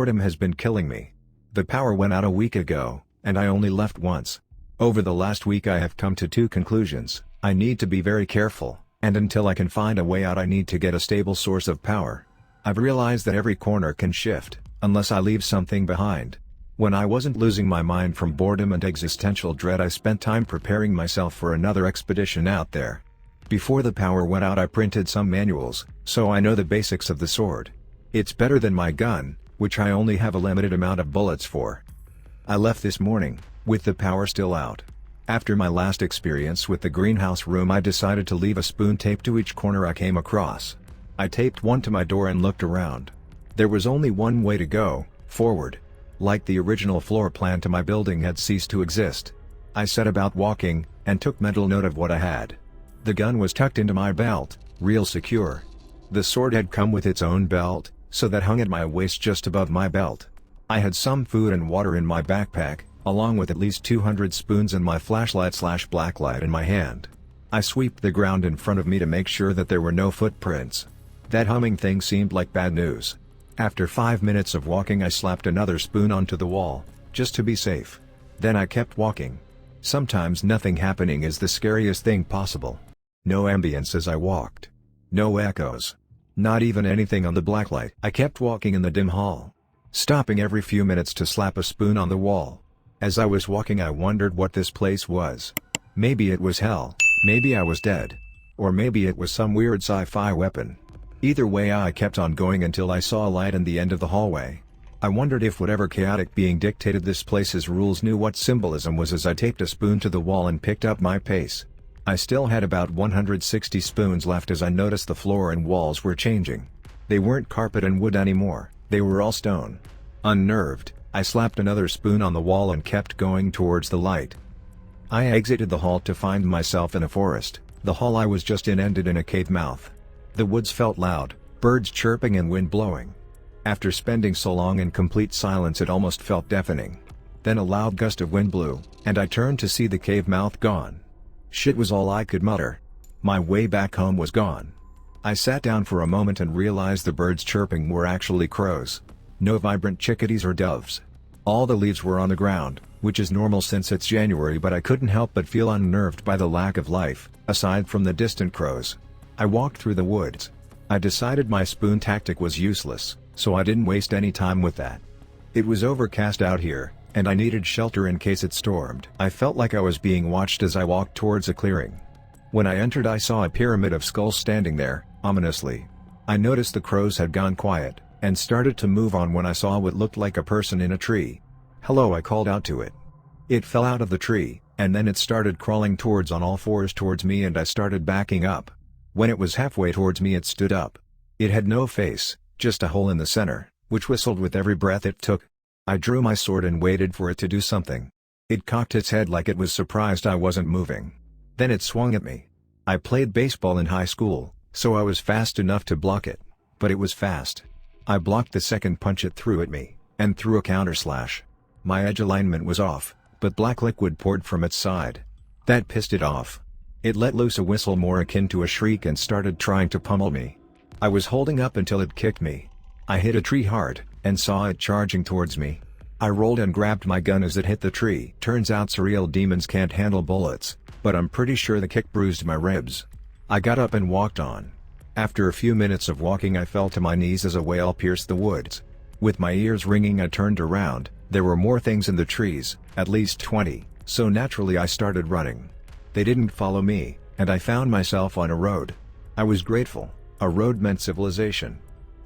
boredom has been killing me. The power went out a week ago, and I only left once. Over the last week I have come to two conclusions: I need to be very careful, and until I can find a way out I need to get a stable source of power. I've realized that every corner can shift, unless I leave something behind. When I wasn't losing my mind from boredom and existential dread, I spent time preparing myself for another expedition out there. Before the power went out I printed some manuals, so I know the basics of the sword. It's better than my gun, which I only have a limited amount of bullets for. I left this morning, with the power still out. After my last experience with the greenhouse room I decided to leave a spoon taped to each corner I came across. I taped one to my door and looked around. There was only one way to go, forward. Like the original floor plan to my building had ceased to exist. I set about walking, and took mental note of what I had. The gun was tucked into my belt, real secure. The sword had come with its own belt, so that hung at my waist just above my belt. I had some food and water in my backpack, along with at least 200 spoons and my flashlight/blacklight in my hand. I swept the ground in front of me to make sure that there were no footprints. That humming thing seemed like bad news. After 5 minutes of walking I slapped another spoon onto the wall, just to be safe. Then I kept walking. Sometimes nothing happening is the scariest thing possible. No ambience as I walked. No echoes. Not even anything on the blacklight. I kept walking in the dim hall, stopping every few minutes to slap a spoon on the wall. As I was walking I wondered what this place was. Maybe it was hell, maybe I was dead. Or maybe it was some weird sci-fi weapon. Either way I kept on going until I saw a light in the end of the hallway. I wondered if whatever chaotic being dictated this place's rules knew what symbolism was as I taped a spoon to the wall and picked up my pace. I still had about 160 spoons left as I noticed the floor and walls were changing. They weren't carpet and wood anymore, they were all stone. Unnerved, I slapped another spoon on the wall and kept going towards the light. I exited the hall to find myself in a forest. The hall I was just in ended in a cave mouth. The woods felt loud, birds chirping and wind blowing. After spending so long in complete silence it almost felt deafening. Then a loud gust of wind blew, and I turned to see the cave mouth gone. Shit was all I could mutter. My way back home was gone. I sat down for a moment and realized the birds chirping were actually crows. No vibrant chickadees or doves. All the leaves were on the ground, which is normal since it's January, but I couldn't help but feel unnerved by the lack of life, aside from the distant crows. I walked through the woods. I decided my spoon tactic was useless, so I didn't waste any time with that. It was overcast out here, and I needed shelter in case it stormed. I felt like I was being watched as I walked towards a clearing. When I entered I saw a pyramid of skulls standing there, ominously. I noticed the crows had gone quiet, and started to move on when I saw what looked like a person in a tree. "Hello," I called out to it. It fell out of the tree, and then it started crawling towards on all fours towards me and I started backing up. When it was halfway towards me it stood up. It had no face, just a hole in the center, which whistled with every breath it took. I drew my sword and waited for it to do something. It cocked its head like it was surprised I wasn't moving. Then it swung at me. I played baseball in high school, so I was fast enough to block it. But it was fast. I blocked the second punch it threw at me, and threw a counterslash. My edge alignment was off, but black liquid poured from its side. That pissed it off. It let loose a whistle more akin to a shriek and started trying to pummel me. I was holding up until it kicked me. I hit a tree hard, and saw it charging towards me. I rolled and grabbed my gun as it hit the tree. Turns out surreal demons can't handle bullets, but I'm pretty sure the kick bruised my ribs. I got up and walked on. After a few minutes of walking I fell to my knees as a wail pierced the woods. With my ears ringing I turned around. There were more things in the trees, at least 20, so naturally I started running. They didn't follow me, and I found myself on a road. I was grateful. A road meant civilization.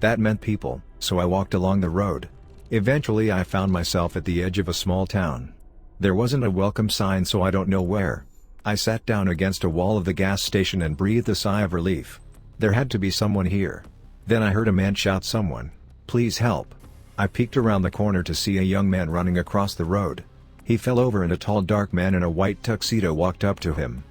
That meant people, so I walked along the road. Eventually I found myself at the edge of a small town. There wasn't a welcome sign, so I don't know where. I sat down against a wall of the gas station and breathed a sigh of relief. There had to be someone here. Then I heard a man shout, "Someone, please help." I peeked around the corner to see a young man running across the road. He fell over and a tall dark man in a white tuxedo walked up to him.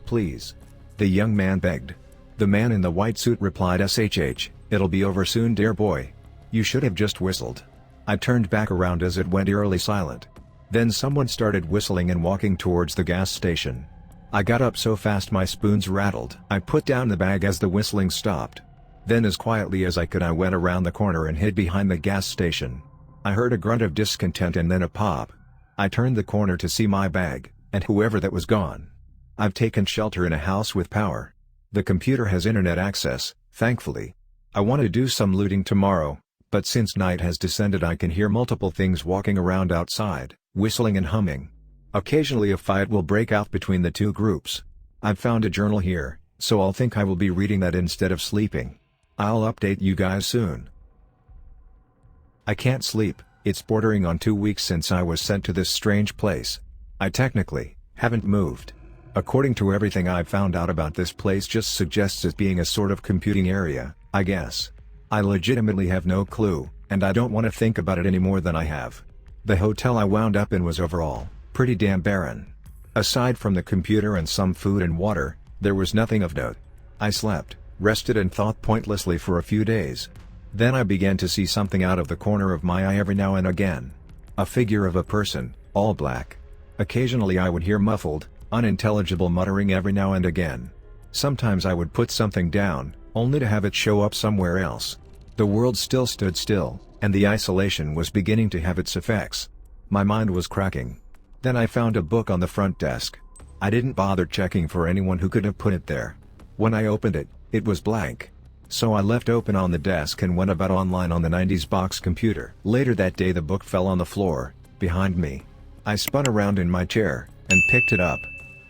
"Please." The young man begged. The man in the white suit replied, "SHH, it'll be over soon, dear boy. You should have just whistled." I turned back around as it went eerily silent. Then someone started whistling and walking towards the gas station. I got up so fast my spoons rattled. I put down the bag as the whistling stopped. Then as quietly as I could I went around the corner and hid behind the gas station. I heard a grunt of discontent and then a pop. I turned the corner to see my bag, and whoever that was gone. I've taken shelter in a house with power. The computer has internet access, thankfully. I want to do some looting tomorrow, but since night has descended I can hear multiple things walking around outside, whistling and humming. Occasionally a fight will break out between the two groups. I've found a journal here, so I'll think I will be reading that instead of sleeping. I'll update you guys soon. I can't sleep, it's bordering on 2 weeks since I was sent to this strange place. I technically haven't moved. According to everything I've found out about this place just suggests it being a sort of computing area, I guess. I legitimately have no clue, and I don't want to think about it any more than I have. The hotel I wound up in was overall pretty damn barren. Aside from the computer and some food and water, there was nothing of note. I slept, rested and thought pointlessly for a few days. Then I began to see something out of the corner of my eye every now and again. A figure of a person, all black. Occasionally I would hear muffled, unintelligible muttering every now and again. Sometimes I would put something down, only to have it show up somewhere else. The world still stood still, and the isolation was beginning to have its effects. My mind was cracking. Then I found a book on the front desk. I didn't bother checking for anyone who could have put it there. When I opened it, it was blank. So I left open on the desk and went about online on the 90s box computer. Later that day the book fell on the floor, behind me. I spun around in my chair, and picked it up.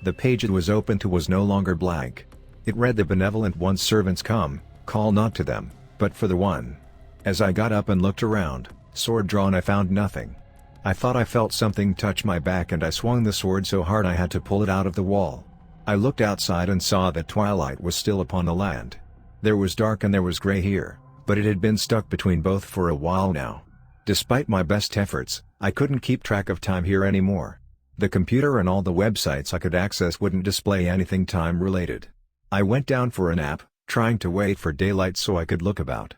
The page it was open to was no longer blank. It read, "The benevolent one's servants come, call not to them, but for the one." As I got up and looked around, sword drawn, I found nothing. I thought I felt something touch my back and I swung the sword so hard I had to pull it out of the wall. I looked outside and saw that twilight was still upon the land. There was dark and there was gray here, but it had been stuck between both for a while now. Despite my best efforts, I couldn't keep track of time here anymore. The computer and all the websites I could access wouldn't display anything time related. I went down for a nap, trying to wait for daylight so I could look about.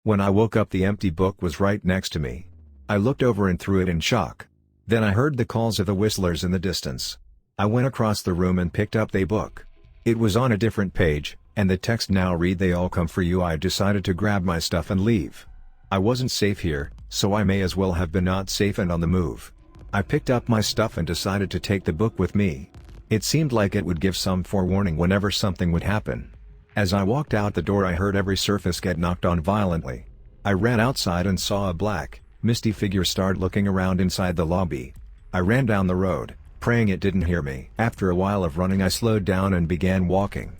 When I woke up the empty book was right next to me. I looked over and threw it in shock. Then I heard the calls of the whistlers in the distance. I went across the room and picked up the book. It was on a different page, and the text now read, "They all come for you." I decided to grab my stuff and leave. I wasn't safe here, so I may as well have been not safe and on the move. I picked up my stuff and decided to take the book with me. It seemed like it would give some forewarning whenever something would happen. As I walked out the door I heard every surface get knocked on violently. I ran outside and saw a black, misty figure start looking around inside the lobby. I ran down the road, praying it didn't hear me. After a while of running I slowed down and began walking.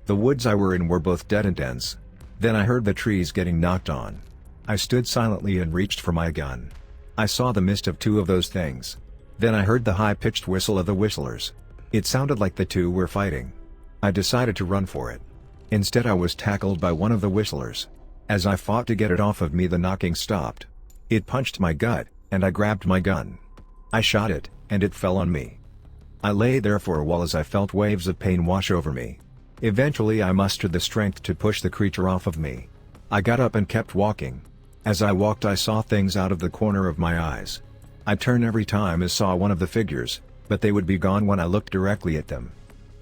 The woods I were in were both dead and dense. Then I heard the trees getting knocked on. I stood silently and reached for my gun. I saw the mist of two of those things. Then I heard the high-pitched whistle of the whistlers. It sounded like the two were fighting. I decided to run for it. Instead I was tackled by one of the whistlers. As I fought to get it off of me the knocking stopped. It punched my gut, and I grabbed my gun. I shot it, and it fell on me. I lay there for a while as I felt waves of pain wash over me. Eventually I mustered the strength to push the creature off of me. I got up and kept walking. As I walked I saw things out of the corner of my eyes. I turned every time I saw one of the figures, but they would be gone when I looked directly at them.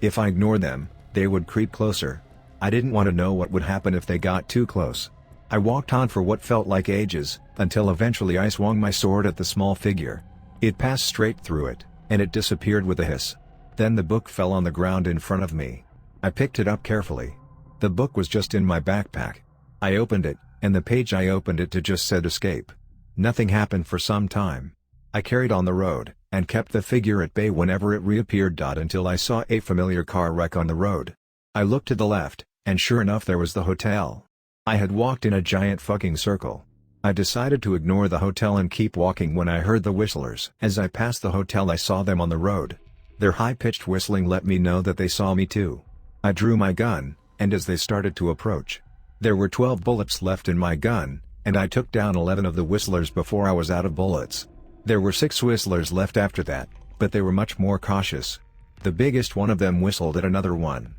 If I ignored them, they would creep closer. I didn't want to know what would happen if they got too close. I walked on for what felt like ages, until eventually I swung my sword at the small figure. It passed straight through it, and it disappeared with a hiss. Then the book fell on the ground in front of me. I picked it up carefully. The book was just in my backpack. I opened it, and the page I opened it to just said escape. Nothing happened for some time. I carried on the road, and kept the figure at bay whenever it reappeared. Until I saw a familiar car wreck on the road. I looked to the left, and sure enough there was the hotel. I had walked in a giant fucking circle. I decided to ignore the hotel and keep walking when I heard the whistlers. As I passed the hotel I saw them on the road. Their high-pitched whistling let me know that they saw me too. I drew my gun, and as they started to approach, there were 12 bullets left in my gun, and I took down 11 of the whistlers before I was out of bullets. There were 6 whistlers left after that, but they were much more cautious. The biggest one of them whistled at another one.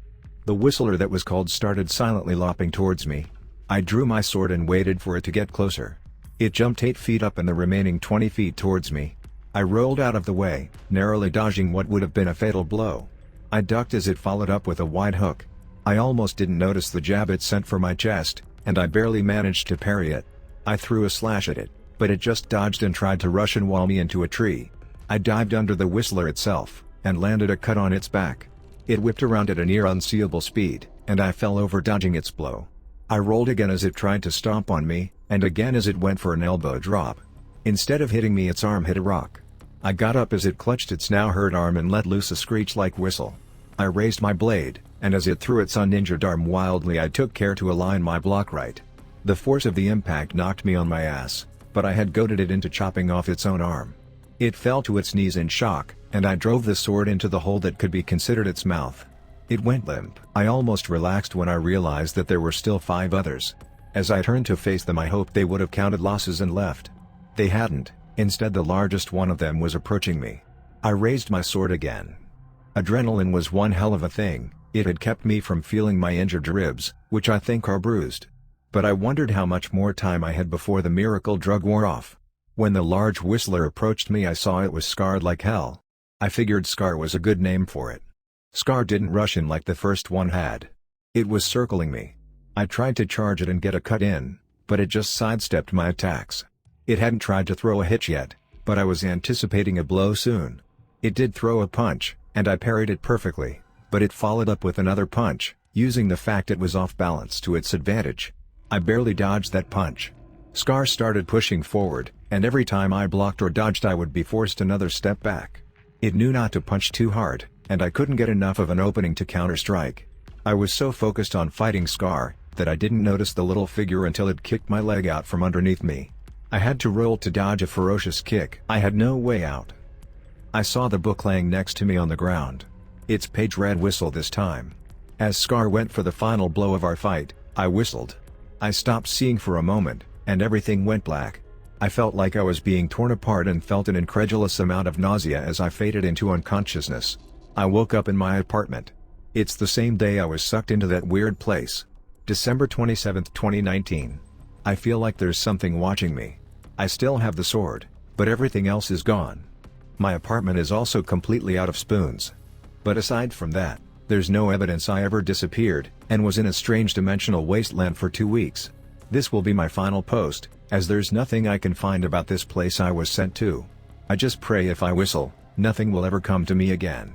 The whistler that was called started silently lopping towards me. I drew my sword and waited for it to get closer. It jumped 8 feet up and the remaining 20 feet towards me. I rolled out of the way, narrowly dodging what would have been a fatal blow. I ducked as it followed up with a wide hook. I almost didn't notice the jab it sent for my chest, and I barely managed to parry it. I threw a slash at it. but it just dodged and tried to rush and wall me into a tree. I dived under the Whistler itself, and landed a cut on its back. It whipped around at a near unseeable speed, and I fell over dodging its blow. I rolled again as it tried to stomp on me, and again as it went for an elbow drop. Instead of hitting me, its arm hit a rock. I got up as it clutched its now hurt arm and let loose a screech-like whistle. I raised my blade, and as it threw its uninjured arm wildly, I took care to align my block right. The force of the impact knocked me on my ass, but I had goaded it into chopping off its own arm. It fell to its knees in shock, and I drove the sword into the hole that could be considered its mouth. It went limp. I almost relaxed when I realized that there were still 5 others. As I turned to face them, I hoped they would have counted losses and left. They hadn't. Instead, the largest one of them was approaching me. I raised my sword again. Adrenaline was one hell of a thing. It had kept me from feeling my injured ribs, which I think are bruised. But I wondered how much more time I had before the miracle drug wore off. When the large Whistler approached me, I saw it was scarred like hell. I figured Scar was a good name for it. Scar didn't rush in like the first one had. It was circling me. I tried to charge it and get a cut in, but it just sidestepped my attacks. It hadn't tried to throw a hit yet, but I was anticipating a blow soon. It did throw a punch, and I parried it perfectly, but it followed up with another punch, using the fact it was off balance to its advantage. I barely dodged that punch. Scar started pushing forward, and every time I blocked or dodged, I would be forced another step back. It knew not to punch too hard, and I couldn't get enough of an opening to counter-strike. I was so focused on fighting Scar, that I didn't notice the little figure until it kicked my leg out from underneath me. I had to roll to dodge a ferocious kick. I had no way out. I saw the book laying next to me on the ground. Its page read "Whistle" this time. As Scar went for the final blow of our fight, I whistled. I stopped seeing for a moment, and everything went black. I felt like I was being torn apart and felt an incredulous amount of nausea as I faded into unconsciousness. I woke up in my apartment. It's the same day I was sucked into that weird place. December 27, 2019. I feel like there's something watching me. I still have the sword, but everything else is gone. My apartment is also completely out of spoons. But aside from that, there's no evidence I ever disappeared, and was in a strange dimensional wasteland for 2 weeks. This will be my final post, as there's nothing I can find about this place I was sent to. I just pray if I whistle, nothing will ever come to me again.